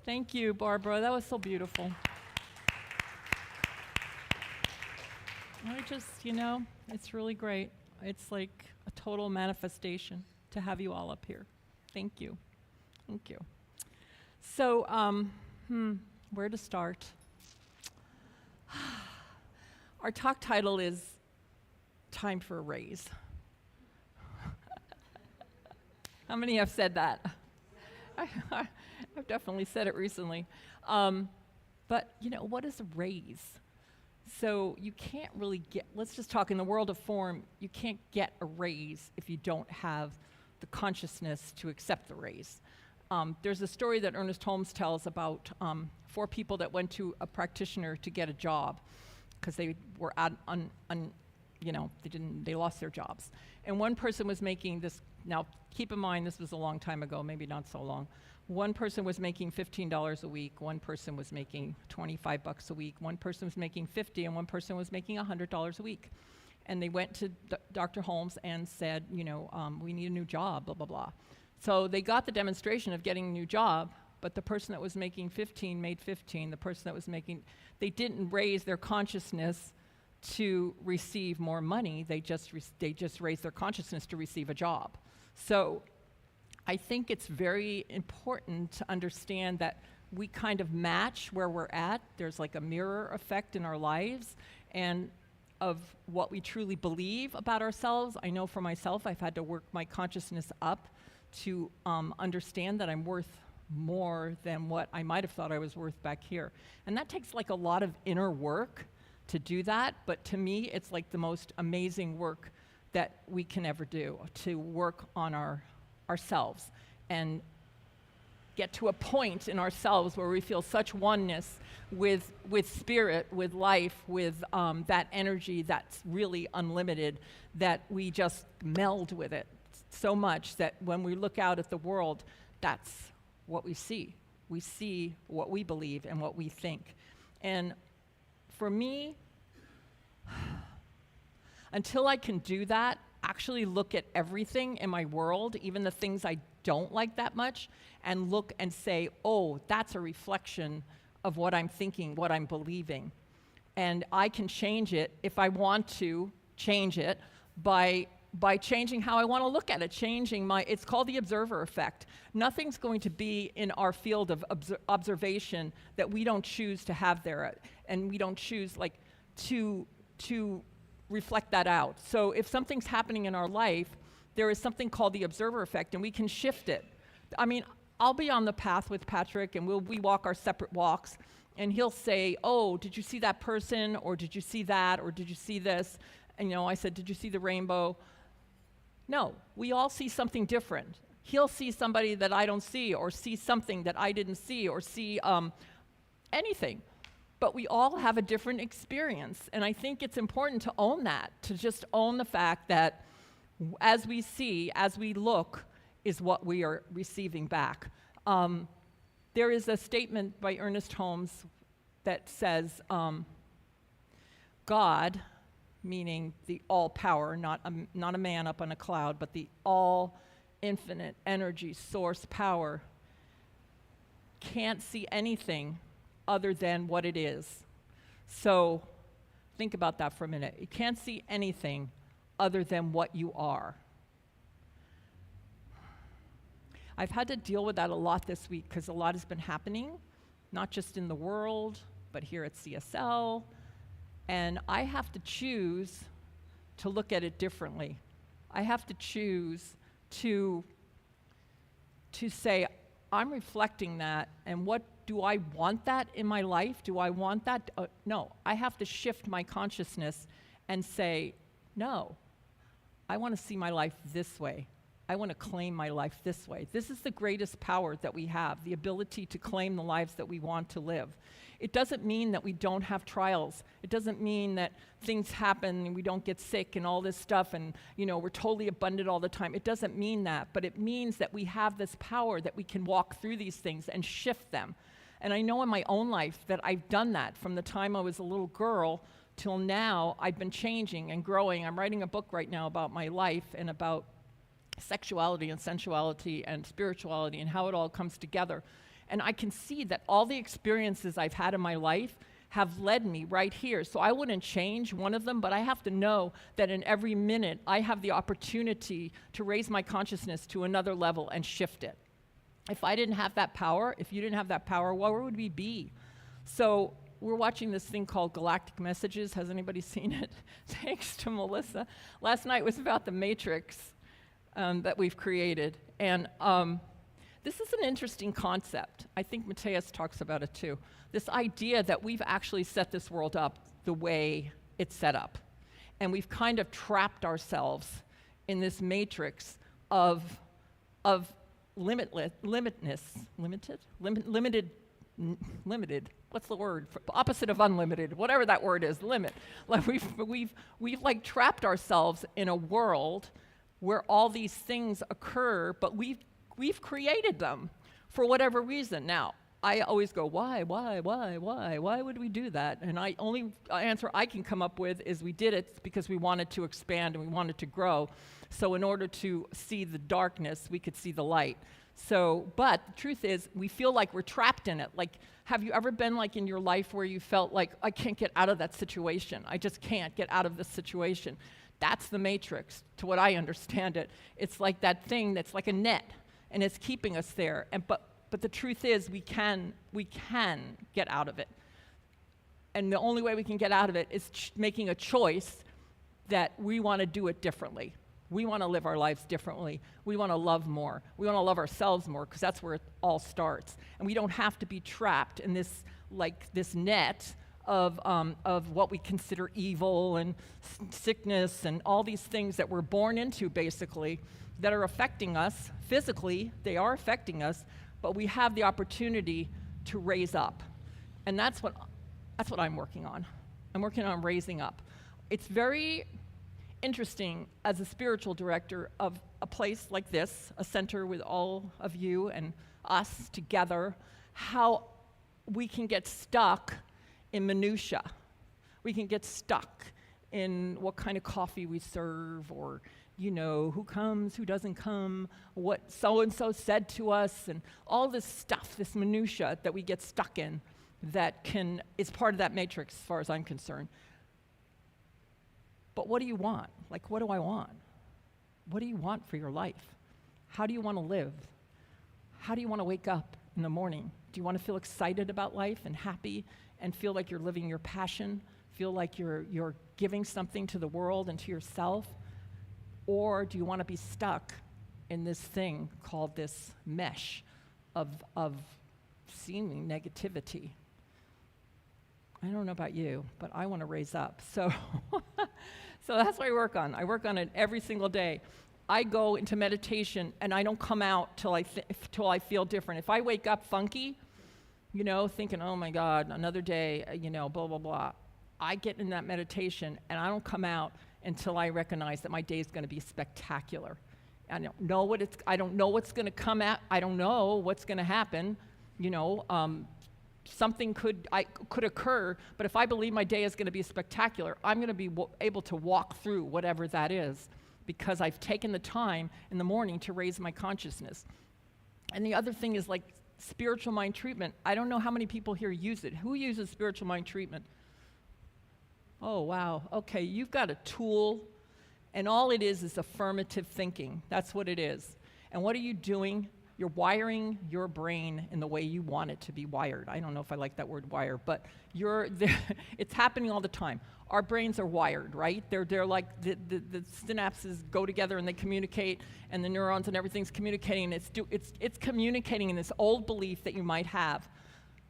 Thank you, Barbara. That was so beautiful. I just, it's really great. It's like a total manifestation to have you all up here. Thank you. Thank you. So, where to start? Our talk title is Time for a Raise. How many have said that? I've definitely said it recently. But, what is a raise? So you can't really let's just talk in the world of form, you can't get a raise if you don't have the consciousness to accept the raise. There's a story that Ernest Holmes tells about 4 people that went to a practitioner to get a job because they were they lost their jobs. And one person was making this, now keep in mind this was a long time ago, maybe not so long. One person was making $15 a week, one person was making $25 a week, one person was making $50, and one person was making $100 a week. And they went to Dr. Holmes and said, we need a new job, blah, blah, blah. So they got the demonstration of getting a new job, but the person that was making 15 made 15. The person that was they didn't raise their consciousness to receive more money. They just raised their consciousness to receive a job. So I think it's very important to understand that we kind of match where we're at. There's like a mirror effect in our lives and of what we truly believe about ourselves. I know for myself, I've had to work my consciousness up to understand that I'm worth more than what I might have thought I was worth back here. And that takes like a lot of inner work to do that, but to me, it's like the most amazing work that we can ever do, to work on ourselves and get to a point in ourselves where we feel such oneness with spirit, with life, with that energy that's really unlimited, that we just meld with it so much that when we look out at the world, that's what we see. We see what we believe and what we think. And for me, until I can do that, actually look at everything in my world, even the things I don't like that much, and look and say, oh, that's a reflection of what I'm thinking, what I'm believing. And I can change it if I want to change it by changing how I want to look at it, it's called the observer effect. Nothing's going to be in our field of observation that we don't choose to have there, and we don't choose to reflect that out. So if something's happening in our life, there is something called the observer effect, and we can shift it. I mean, I'll be on the path with Patrick, and we walk our separate walks, and he'll say, oh, did you see that person, or did you see that, or did you see this? And I said, did you see the rainbow? No, we all see something different. He'll see somebody that I don't see, or see something that I didn't see, or see anything. But we all have a different experience. And I think it's important to own that, to just own the fact that as we see, as we look, is what we are receiving back. There is a statement by Ernest Holmes that says, God, meaning the all-power, not a man up on a cloud, but the all-infinite energy, source, power, can't see anything other than what it is. So think about that for a minute. You can't see anything other than what you are. I've had to deal with that a lot this week because a lot has been happening, not just in the world, but here at CSL. And I have to choose to look at it differently. I have to choose to say, I'm reflecting that, and what do I want that in my life? Do I want that? No, I have to shift my consciousness and say, no, I want to see my life this way. I want to claim my life this way. This is the greatest power that we have, the ability to claim the lives that we want to live. It doesn't mean that we don't have trials. It doesn't mean that things happen and we don't get sick and all this stuff and, we're totally abundant all the time. It doesn't mean that, but it means that we have this power that we can walk through these things and shift them. And I know in my own life that I've done that from the time I was a little girl till now. I've been changing and growing. I'm writing a book right now about my life and about sexuality and sensuality and spirituality and how it all comes together. And I can see that all the experiences I've had in my life have led me right here. So I wouldn't change one of them, but I have to know that in every minute I have the opportunity to raise my consciousness to another level and shift it. If I didn't have that power, if you didn't have that power, where would we be? So we're watching this thing called Galactic Messages. Has anybody seen it? Thanks to Melissa. Last night was about the Matrix that we've created. And this is an interesting concept. I think Matthias talks about it too. This idea that we've actually set this world up the way it's set up. And we've kind of trapped ourselves in this matrix of limited, what's the word? Opposite of unlimited, whatever that word is, limit. Like we've like trapped ourselves in a world where all these things occur, but we've created them for whatever reason. Now, I always go, why would we do that? And only answer I can come up with is we did it because we wanted to expand and we wanted to grow. So in order to see the darkness, we could see the light. So, but the truth is, we feel like we're trapped in it. Like, have you ever been like in your life where you felt like, I can't get out of that situation. I just can't get out of this situation. That's the matrix, to what I understand it. It's like that thing that's like a net, and it's keeping us there. But the truth is, we can get out of it. And the only way we can get out of it is making a choice that we want to do it differently. We want to live our lives differently. We want to love more. We want to love ourselves more, because that's where it all starts. And we don't have to be trapped in this net of what we consider evil and sickness and all these things that we're born into, basically, that are affecting us physically. They are affecting us, but we have the opportunity to raise up. And that's what I'm working on. I'm working on raising up. It's very interesting as a spiritual director of a place like this, a center with all of you and us together, how we can get stuck in minutia. We can get stuck in what kind of coffee we serve, or who comes, who doesn't come, what so-and-so said to us, and all this stuff, this minutia that we get stuck in that is part of that matrix as far as I'm concerned. But what do you want? Like, what do I want? What do you want for your life? How do you want to live? How do you want to wake up in the morning? Do you want to feel excited about life and happy and feel like you're living your passion, feel like you're giving something to the world and to yourself? Or do you want to be stuck in this thing called this mesh of seeming negativity? I don't know about you, but I want to raise up. So that's what I work on. I work on it every single day. I go into meditation and I don't come out till I feel different. If I wake up funky, thinking, oh my God, another day, blah, blah, blah, I get in that meditation and I don't come out until I recognize that my day is going to be spectacular. I don't know what's going to come out. I don't know what's going to happen. Something could occur, but if I believe my day is going to be spectacular, I'm going to be able to walk through whatever that is, because I've taken the time in the morning to raise my consciousness. And the other thing is like spiritual mind treatment. I don't know how many people here use it. Who uses spiritual mind treatment? Oh, wow. Okay, you've got a tool, and all it is affirmative thinking. That's what it is. And what are you doing? You're wiring your brain in the way you want it to be wired. I don't know if I like that word wire, but it's happening all the time. Our brains are wired, right? They're like the synapses go together and they communicate, and the neurons and everything's communicating. It's communicating in this old belief that you might have.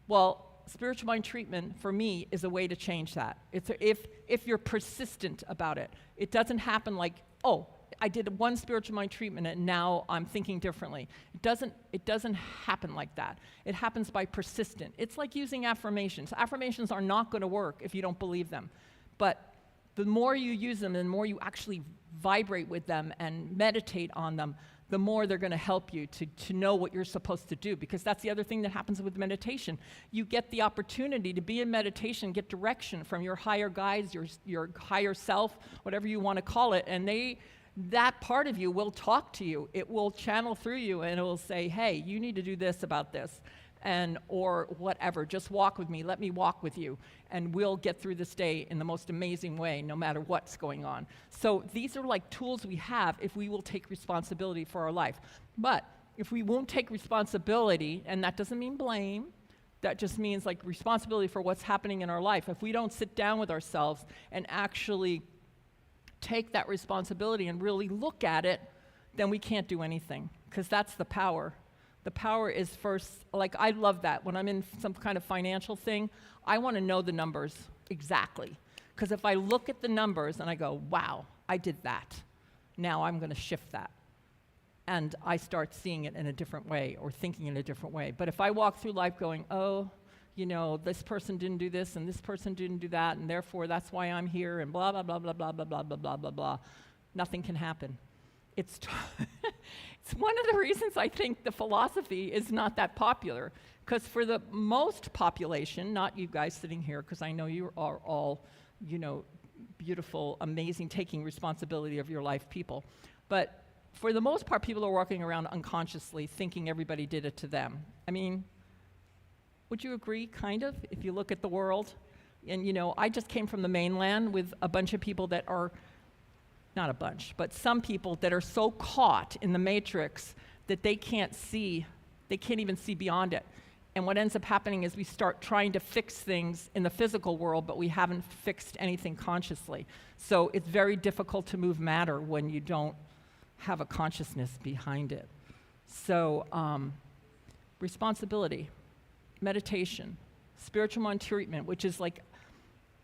Well, spiritual mind treatment for me is a way to change that. If you're persistent about it, it doesn't happen like, oh, I did one spiritual mind treatment and now I'm thinking differently. It doesn't happen like that. It happens by persistent. It's like using affirmations. Affirmations are not going to work if you don't believe them. But the more you use them, the more you actually vibrate with them and meditate on them, the more they're going to help you to know what you're supposed to do. Because that's the other thing that happens with meditation. You get the opportunity to be in meditation, get direction from your higher guides, your higher self, whatever you want to call it, and that part of you will talk to you. It will channel through you and it will say, hey, you need to do this about this. and or whatever. Just walk with me. Let me walk with you, and we'll get through this day in the most amazing way, no matter what's going on. So these are like tools we have if we will take responsibility for our life. But if we won't take responsibility, and that doesn't mean blame, that just means like responsibility for what's happening in our life. If we don't sit down with ourselves and actually take that responsibility and really look at it, then we can't do anything, because that's the power. The power is first, like I love that. When I'm in some kind of financial thing, I want to know the numbers exactly. Because if I look at the numbers and I go, wow, I did that, now I'm going to shift that. And I start seeing it in a different way or thinking in a different way. But if I walk through life going, oh, you know, this person didn't do this and this person didn't do that, and therefore that's why I'm here, and blah, blah, blah, blah, blah, blah, blah, blah, blah, blah, blah, nothing can happen. It's one of the reasons I think the philosophy is not that popular, because for the most population, not you guys sitting here, because I know you are all, you know, beautiful, amazing, taking responsibility of your life people, but for the most part, people are walking around unconsciously thinking everybody did it to them. I mean, would you agree, kind of, if you look at the world? And, you know, I just came from the mainland with a bunch of people that are, not a bunch, but some people that are so caught in the matrix that they can't even see beyond it. And what ends up happening is we start trying to fix things in the physical world, but we haven't fixed anything consciously. So it's very difficult to move matter when you don't have a consciousness behind it. So responsibility, meditation, spiritual mind treatment, which is like,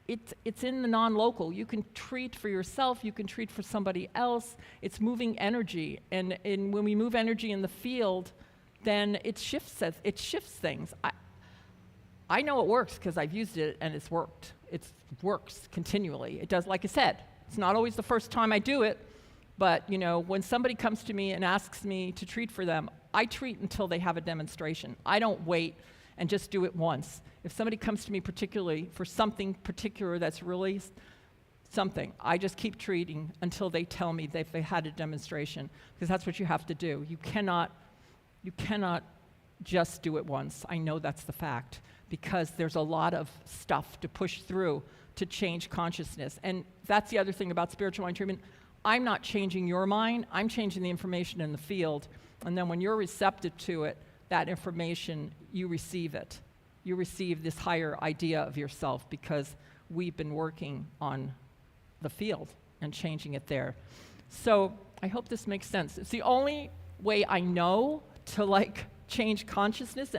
it's in the non-local. You can treat for yourself, you can treat for somebody else. It's moving energy, and when we move energy in the field, then it shifts things. I know it works because I've used it and it's worked. It works continually. It does, like I said, it's not always the first time I do it, but you know, when somebody comes to me and asks me to treat for them, I treat until they have a demonstration. I don't wait and just do it once. If somebody comes to me particularly for something particular that's really something, I just keep treating until they tell me they've had a demonstration, because that's what you have to do. You cannot just do it once. I know that's the fact, because there's a lot of stuff to push through to change consciousness. And that's the other thing about spiritual mind treatment. I'm not changing your mind, I'm changing the information in the field. And then when you're receptive to it, that information, you receive it. You receive this higher idea of yourself, because we've been working on the field and changing it there. So I hope this makes sense. It's the only way I know to like change consciousness,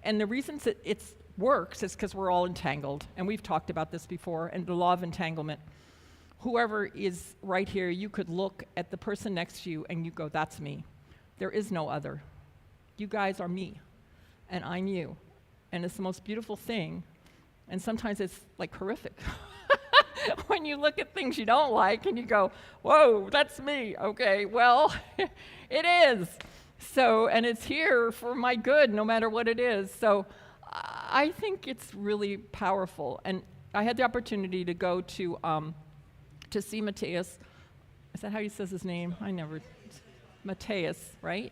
and the reasons that it works is because we're all entangled, and we've talked about this before, and the law of entanglement. Whoever is right here, you could look at the person next to you and you go, that's me. There is no other. You guys are me, and I'm you. And it's the most beautiful thing, and sometimes it's like horrific. When you look at things you don't like and you go, whoa, that's me. Okay, well, it is. So, and it's here for my good, no matter what it is. So I think it's really powerful. And I had the opportunity to go to see Matthias. Is that how he says his name? Matthias, right?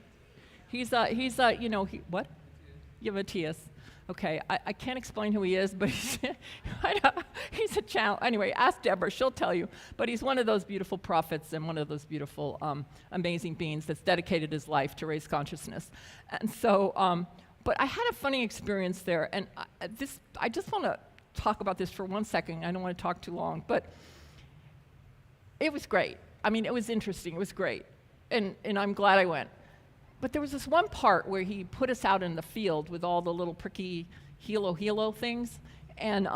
He's you know, what? Yeah, Matthias. Okay, I can't explain who he is, but he's a challenge. Anyway, ask Deborah, she'll tell you. But he's one of those beautiful prophets and one of those beautiful, amazing beings that's dedicated his life to raise consciousness. And so, but I had a funny experience there, and I just want to talk about this for 1 second. I don't want to talk too long, but it was great. I mean, it was interesting. It was great, and I'm glad I went. But there was this one part where he put us out in the field with all the little pricky hilo things, and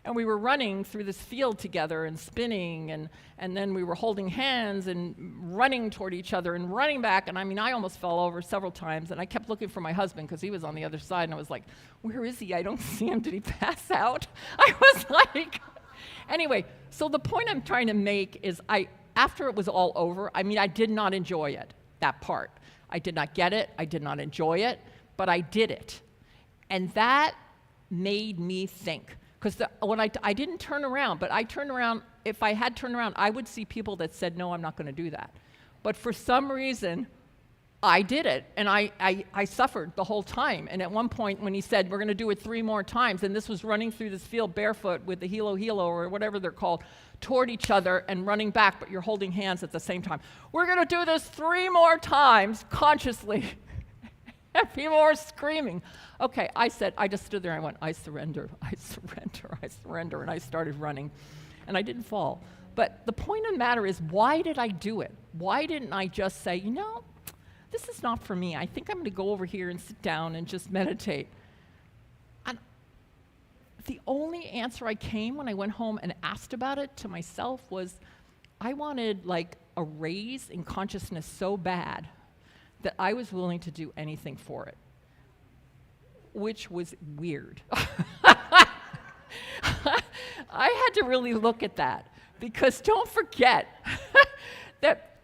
and we were running through this field together and spinning, and then we were holding hands and running toward each other and running back, and I mean, I almost fell over several times, and I kept looking for my husband because he was on the other side, and I was like, where is he? I don't see him. Did he pass out? I was like, anyway, so the point I'm trying to make is after it was all over, I mean, I did not enjoy it. That part. I did not get it, I did not enjoy it, but I did it. And that made me think. Because when I didn't turn around, but I turned around, if I had turned around, I would see people that said, no, I'm not going to do that. But for some reason, I did it, and I suffered the whole time. And at one point, when he said, we're going to do it 3 more times, and this was running through this field barefoot with the hilo or whatever they're called, toward each other and running back, but you're holding hands at the same time. We're going to do this 3 more times consciously. And people were screaming. Okay, I just stood there and I went, I surrender, I surrender, I surrender, and I started running. And I didn't fall. But the point of the matter is, why did I do it? Why didn't I just say, this is not for me. I think I'm going to go over here and sit down and just meditate. And the only answer I came when I went home and asked about it to myself was, I wanted like a raise in consciousness so bad that I was willing to do anything for it, which was weird. I had to really look at that, because don't forget that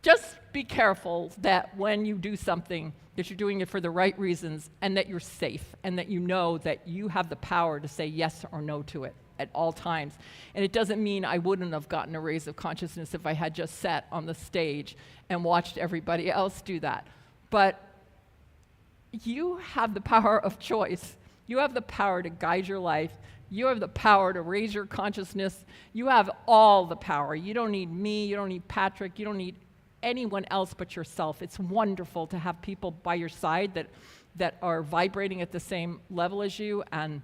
just be careful that when you do something, that you're doing it for the right reasons and that you're safe and that you know that you have the power to say yes or no to it at all times. And it doesn't mean I wouldn't have gotten a raise of consciousness if I had just sat on the stage and watched everybody else do that. But you have the power of choice. You have the power to guide your life. You have the power to raise your consciousness. You have all the power. You don't need me. You don't need Patrick. You don't need anyone else but yourself. It's wonderful to have people by your side that are vibrating at the same level as you and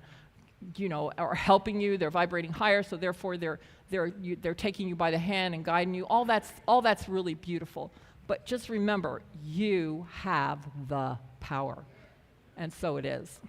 are helping you. They're vibrating higher, so therefore they're taking you by the hand and guiding you. All that's really beautiful. But just remember, you have the power, and so it is.